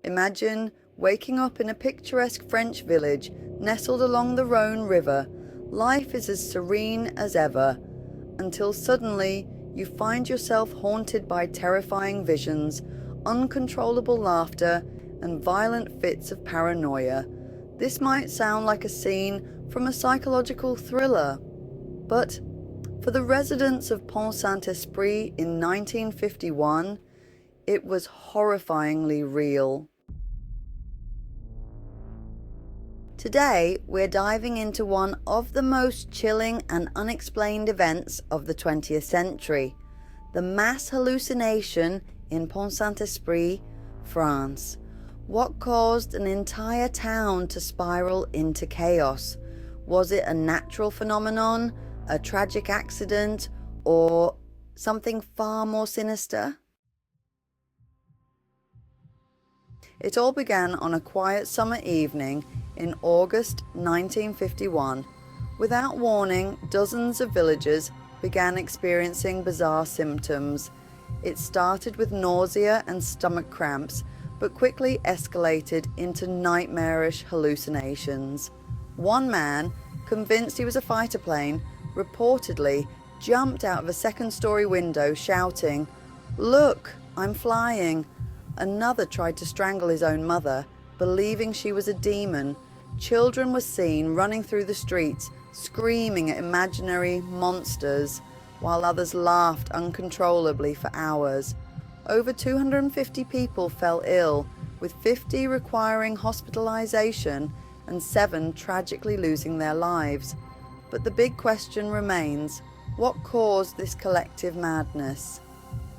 Imagine waking up in a picturesque French village nestled along the Rhone River. Life is as serene as ever, until suddenly you find yourself haunted by terrifying visions, uncontrollable laughter, and violent fits of paranoia. This might sound like a scene from a psychological thriller, but for the residents of Pont-Saint-Esprit in 1951, it was horrifyingly real. Today, we're diving into one of the most chilling and unexplained events of the 20th century, the mass hallucination in Pont-Saint-Esprit, France. What caused an entire town to spiral into chaos? Was it a natural phenomenon, a tragic accident, or something far more sinister? It all began on a quiet summer evening in August 1951. Without warning, dozens of villagers began experiencing bizarre symptoms. It started with nausea and stomach cramps, but quickly escalated into nightmarish hallucinations. One man, convinced he was a fighter plane, reportedly jumped out of a second-story window shouting, "Look, I'm flying." Another tried to strangle his own mother, believing she was a demon. Children were seen running through the streets, screaming at imaginary monsters, while others laughed uncontrollably for hours. Over 250 people fell ill, with 50 requiring hospitalization and 7 tragically losing their lives. But the big question remains, what caused this collective madness?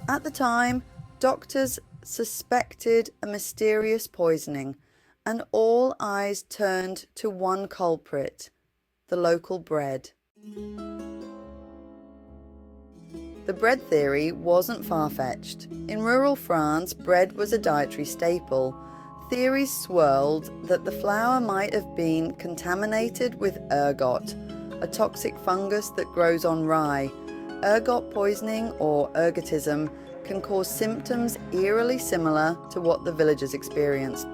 At the time, doctors suspected a mysterious poisoning, and all eyes turned to one culprit, the local bread. The bread theory wasn't far-fetched. In rural France, bread was a dietary staple. Theories swirled that the flour might have been contaminated with ergot, a toxic fungus that grows on rye. Ergot poisoning, or ergotism, can cause symptoms eerily similar to what the villagers experienced: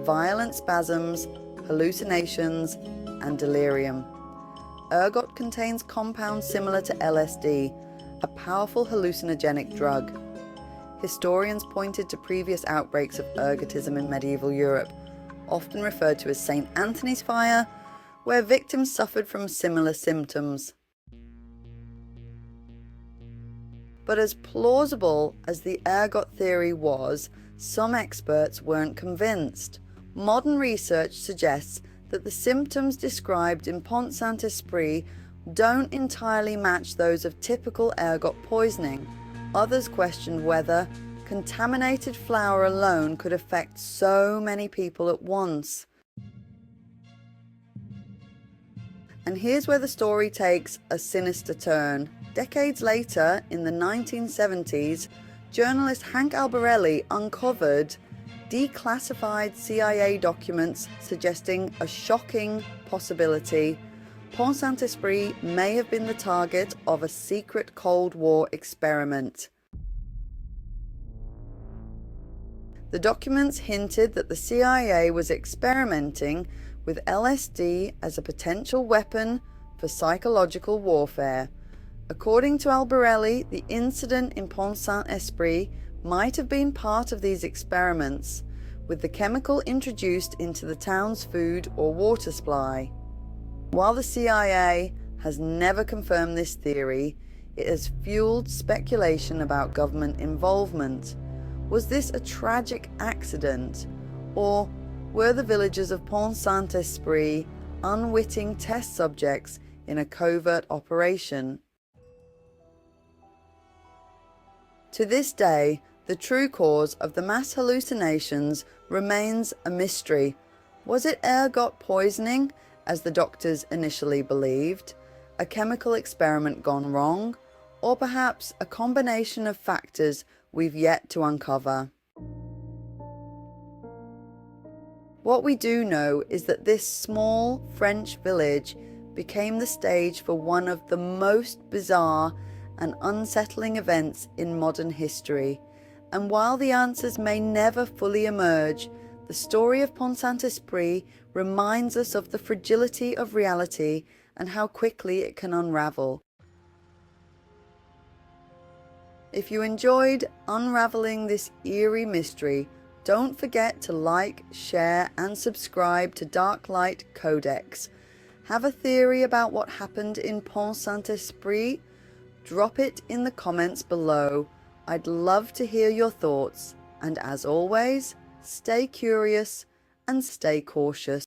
violent spasms, hallucinations, and delirium. Ergot contains compounds similar to LSD, a powerful hallucinogenic drug. Historians pointed to previous outbreaks of ergotism in medieval Europe, often referred to as St. Anthony's fire, where victims suffered from similar symptoms. But as plausible as the ergot theory was, some experts weren't convinced. Modern research suggests that the symptoms described in Pont-Saint-Esprit don't entirely match those of typical ergot poisoning. Others questioned whether contaminated flour alone could affect so many people at once. And here's where the story takes a sinister turn. Decades later, in the 1970s, journalist Hank Albarelli uncovered declassified CIA documents suggesting a shocking possibility. Pont-Saint-Esprit may have been the target of a secret Cold War experiment. The documents hinted that the CIA was experimenting with LSD as a potential weapon for psychological warfare. According to Albarelli, the incident in Pont-Saint-Esprit might have been part of these experiments, with the chemical introduced into the town's food or water supply. While the CIA has never confirmed this theory, it has fueled speculation about government involvement. Was this a tragic accident, or were the villagers of Pont-Saint-Esprit unwitting test subjects in a covert operation? To this day, the true cause of the mass hallucinations remains a mystery. Was it ergot poisoning, as the doctors initially believed, a chemical experiment gone wrong, or perhaps a combination of factors we've yet to uncover? What we do know is that this small French village became the stage for one of the most bizarre and unsettling events in modern history, And while the answers may never fully emerge, the story of Pont-Saint-Esprit reminds us of the fragility of reality and how quickly it can unravel. If you enjoyed unraveling this eerie mystery, don't forget to like, share and subscribe to Darklight Codex. Have a theory about what happened in Pont-Saint-Esprit? Drop it in the comments below. I'd love to hear your thoughts. And as always, stay curious and stay cautious.